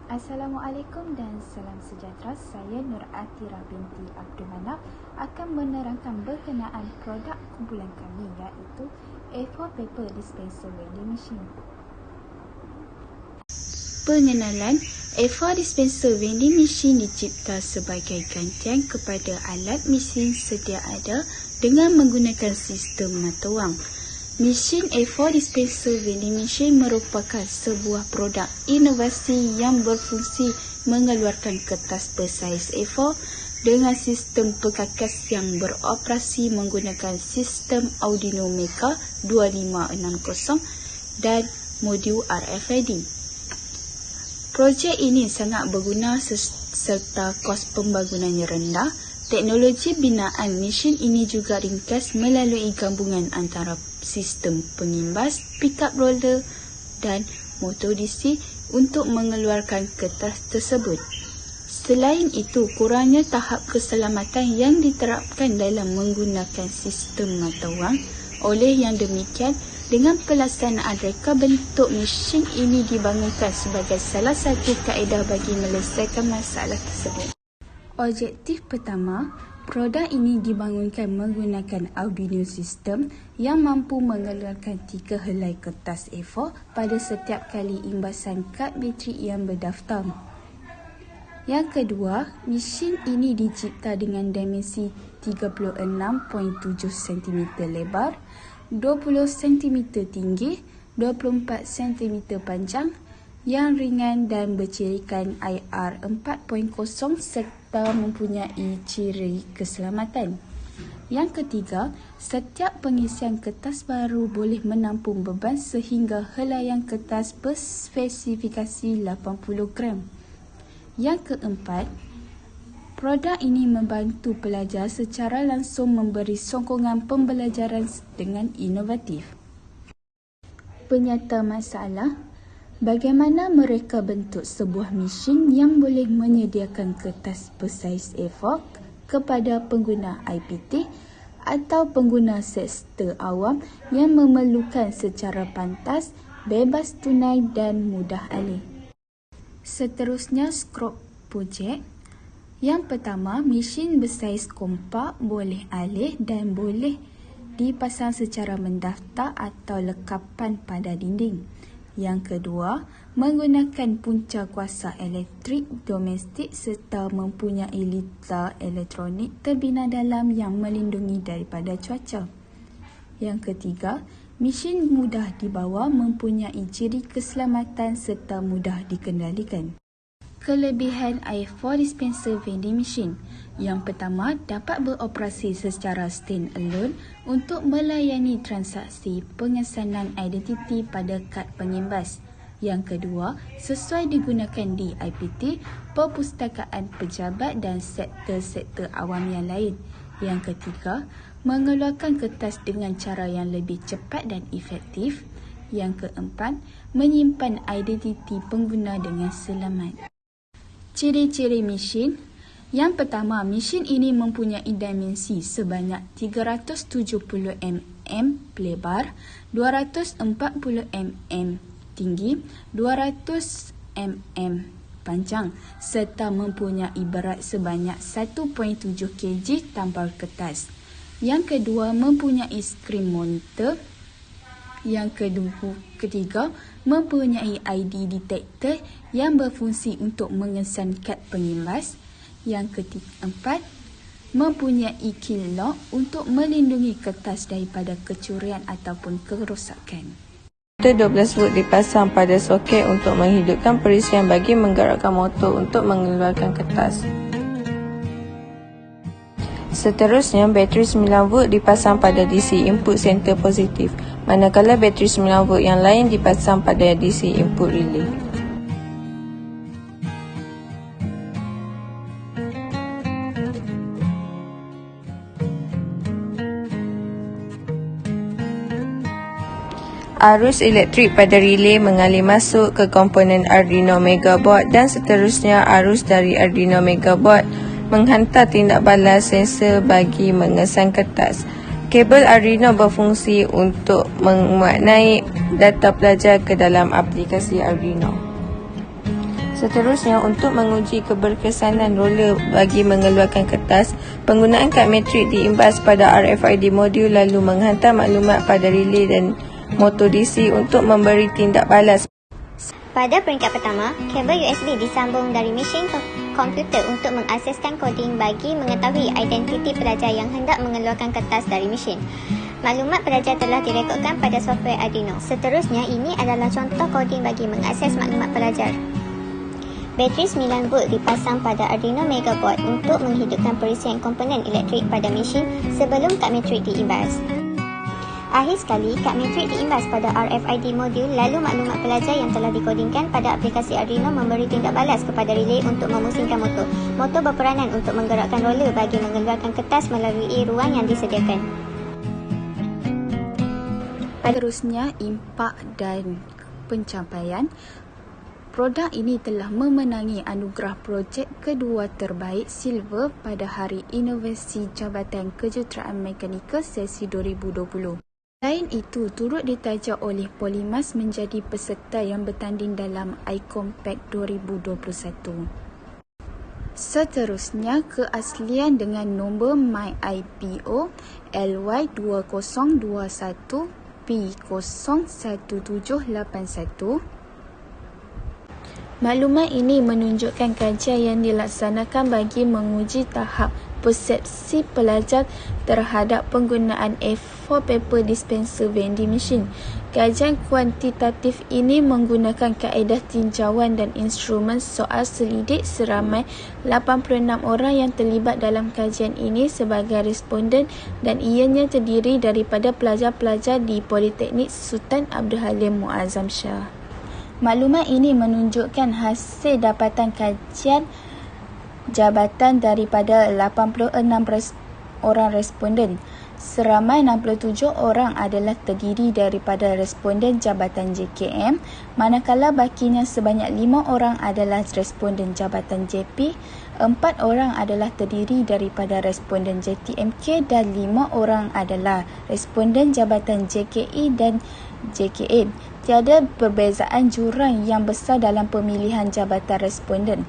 Assalamualaikum dan salam sejahtera. Saya Nur Atira binti Abdul Manaf akan menerangkan berkenaan produk kumpulan kami iaitu A4 Paper Dispenser Vending Machine. Pengenalan, A4 Dispenser Vending Machine dicipta sebagai gantian kepada alat mesin sedia ada dengan menggunakan sistem mata wang. Mesin A4 Dispenser Vending Machine merupakan sebuah produk inovasi yang berfungsi mengeluarkan kertas bersaiz A4 dengan sistem perkakas yang beroperasi menggunakan sistem Arduino Mega 2560 dan modul RFID. Projek ini sangat berguna serta kos pembangunannya rendah. Teknologi binaan mesin ini juga ringkas melalui gabungan antara sistem pengimbas, pickup roller dan motor DC untuk mengeluarkan kertas tersebut. Selain itu, kurangnya tahap keselamatan yang diterapkan dalam menggunakan sistem mata wang. Oleh yang demikian, dengan pelaksanaan reka bentuk mesin ini dibangunkan sebagai salah satu kaedah bagi menyelesaikan masalah tersebut. Objektif pertama, produk ini dibangunkan menggunakan Arduino sistem yang mampu mengeluarkan 3 helai kertas A4 pada setiap kali imbasan kad bateri yang berdaftar. Yang kedua, mesin ini dicipta dengan dimensi 36.7 cm lebar, 20 cm tinggi, 24 cm panjang, yang ringan dan bercirikan IR 4.0 serta mempunyai ciri keselamatan. Yang ketiga, setiap pengisian kertas baru boleh menampung beban sehingga helaian kertas berspesifikasi 80 gram. Yang keempat, produk ini membantu pelajar secara langsung memberi sokongan pembelajaran dengan inovatif. Penyata masalah, bagaimana mereka bentuk sebuah mesin yang boleh menyediakan kertas bersaiz A4 kepada pengguna IPT atau pengguna sektor awam yang memerlukan secara pantas, bebas tunai dan mudah alih. Seterusnya, skop projek. Yang pertama, mesin bersaiz kompak, boleh alih dan boleh dipasang secara mendaftar atau lekapan pada dinding. Yang kedua, menggunakan punca kuasa elektrik domestik serta mempunyai litar elektronik terbina dalam yang melindungi daripada cuaca. Yang ketiga, mesin mudah dibawa, mempunyai ciri keselamatan serta mudah dikendalikan. Kelebihan A4 Dispenser Vending Machine. Yang pertama, dapat beroperasi secara stand-alone untuk melayani transaksi pengesanan identiti pada kad pengimbas. Yang kedua, sesuai digunakan di IPT, perpustakaan pejabat dan sektor-sektor awam yang lain. Yang ketiga, mengeluarkan kertas dengan cara yang lebih cepat dan efektif. Yang keempat, menyimpan identiti pengguna dengan selamat. Ciri-ciri mesin. Yang pertama, mesin ini mempunyai dimensi sebanyak 370 mm lebar, 240 mm tinggi, 200 mm panjang serta mempunyai berat sebanyak 1.7 kg tanpa kertas. Yang kedua, mempunyai skrin monitor. Yang ketiga, mempunyai ID detector yang berfungsi untuk mengesan kad pengimbas. Yang keempat, mempunyai key lock untuk melindungi kertas daripada kecurian ataupun kerosakan. Motor 12 volt dipasang pada soket untuk menghidupkan perisian bagi menggerakkan motor untuk mengeluarkan kertas. Seterusnya, bateri 9 volt dipasang pada DC input center positif, manakala bateri 9 volt yang lain dipasang pada DC input relay. Arus elektrik pada relay mengalir masuk ke komponen Arduino Mega Board dan seterusnya arus dari Arduino Mega Board menghantar tindak balas sensor bagi mengesan kertas. Kabel Arduino berfungsi untuk memuat naik data pelajar ke dalam aplikasi Arduino. Seterusnya, untuk menguji keberkesanan roller bagi mengeluarkan kertas, penggunaan kad matrik diimbas pada RFID modul lalu menghantar maklumat pada relay dan motor DC untuk memberi tindak balas. Pada peringkat pertama, kabel USB disambung dari mesin ke komputer untuk mengakseskan koding bagi mengetahui identiti pelajar yang hendak mengeluarkan kertas dari mesin. Maklumat pelajar telah direkodkan pada software Arduino. Seterusnya, ini adalah contoh koding bagi mengakses maklumat pelajar. Bateri 9 volt dipasang pada Arduino Mega Board untuk menghidupkan perisian komponen elektrik pada mesin sebelum kad matrik diimbas. Akhir sekali, kad matrik diimbas pada RFID modul lalu maklumat pelajar yang telah dikodingkan pada aplikasi Arduino memberi tindak balas kepada relay untuk memusingkan motor. Motor berperanan untuk menggerakkan roller bagi mengeluarkan kertas melalui ruang yang disediakan. Seterusnya, impak dan pencapaian. Produk ini telah memenangi anugerah projek kedua terbaik Silver pada Hari Inovasi Jabatan Kejuruteraan Mekanikal sesi 2020. Selain itu, turut ditaja oleh Polymas menjadi peserta yang bertanding dalam iCompact 2021. Seterusnya, keaslian dengan nombor MyIPO LY2021 P01781. Maklumat ini menunjukkan kajian yang dilaksanakan bagi menguji tahap persepsi pelajar terhadap penggunaan A4 paper dispenser vending machine. Kajian kuantitatif ini menggunakan kaedah tinjauan dan instrumen soal selidik seramai 86 orang yang terlibat dalam kajian ini sebagai responden dan ianya terdiri daripada pelajar-pelajar di Politeknik Sultan Abdul Halim Muazzam Shah. Maklumat ini menunjukkan hasil dapatan kajian jabatan daripada 86 orang responden. Seramai 67 orang adalah terdiri daripada responden jabatan JKM, manakala bakinya sebanyak 5 orang adalah responden jabatan JP, 4 orang adalah terdiri daripada responden JTMK dan 5 orang adalah responden jabatan JKE dan JKM. Tiada perbezaan jurang yang besar dalam pemilihan jabatan responden.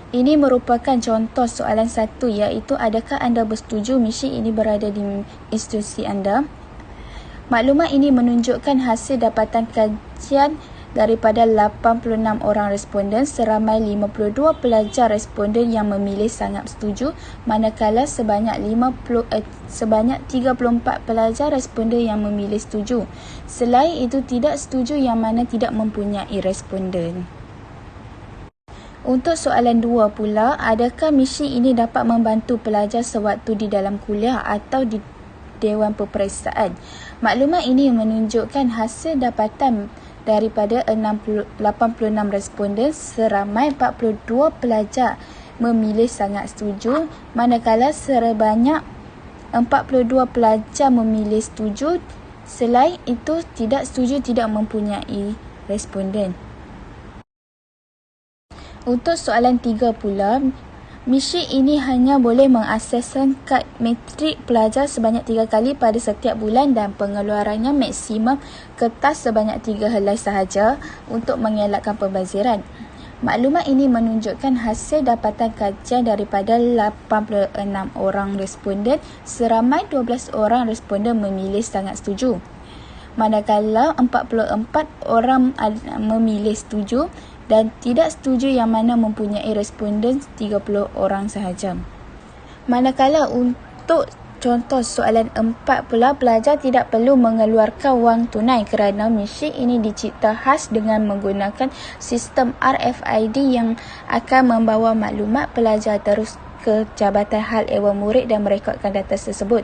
Ini merupakan contoh soalan 1 iaitu adakah anda bersetuju mesin ini berada di institusi anda? Maklumat ini menunjukkan hasil dapatan kajian daripada 86 orang responden seramai 52 pelajar responden yang memilih sangat setuju manakala sebanyak 34 pelajar responden yang memilih setuju. Selain itu tidak setuju yang mana tidak mempunyai responden. Untuk soalan 2 pula, adakah mesin ini dapat membantu pelajar sewaktu di dalam kuliah atau di Dewan Peperiksaan? Maklumat ini menunjukkan hasil dapatan daripada 86 responden seramai 42 pelajar memilih sangat setuju manakala sebanyak 42 pelajar memilih setuju. Selain itu tidak setuju tidak mempunyai responden. Untuk soalan 3 pula, mesin ini hanya boleh mengakseskan kad matrik pelajar sebanyak 3 kali pada setiap bulan dan pengeluarannya maksimum kertas sebanyak 3 helai sahaja untuk mengelakkan pembaziran. Maklumat ini menunjukkan hasil dapatan kajian daripada 86 orang responden seramai 12 orang responden memilih sangat setuju. Manakala 44 orang memilih setuju dan tidak setuju yang mana mempunyai responden 30 orang sahaja. Manakala untuk contoh soalan 4 pula, pelajar tidak perlu mengeluarkan wang tunai kerana mesin ini dicipta khas dengan menggunakan sistem RFID yang akan membawa maklumat pelajar terus ke Jabatan Hal Ehwal Murid dan merekodkan data tersebut.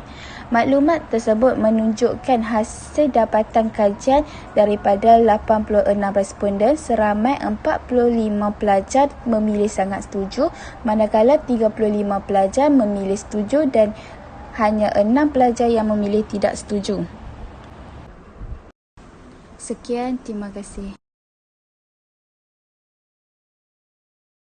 Maklumat tersebut menunjukkan hasil dapatan kajian daripada 86 responden seramai 45 pelajar memilih sangat setuju manakala 35 pelajar memilih setuju dan hanya 6 pelajar yang memilih tidak setuju. Sekian, terima kasih.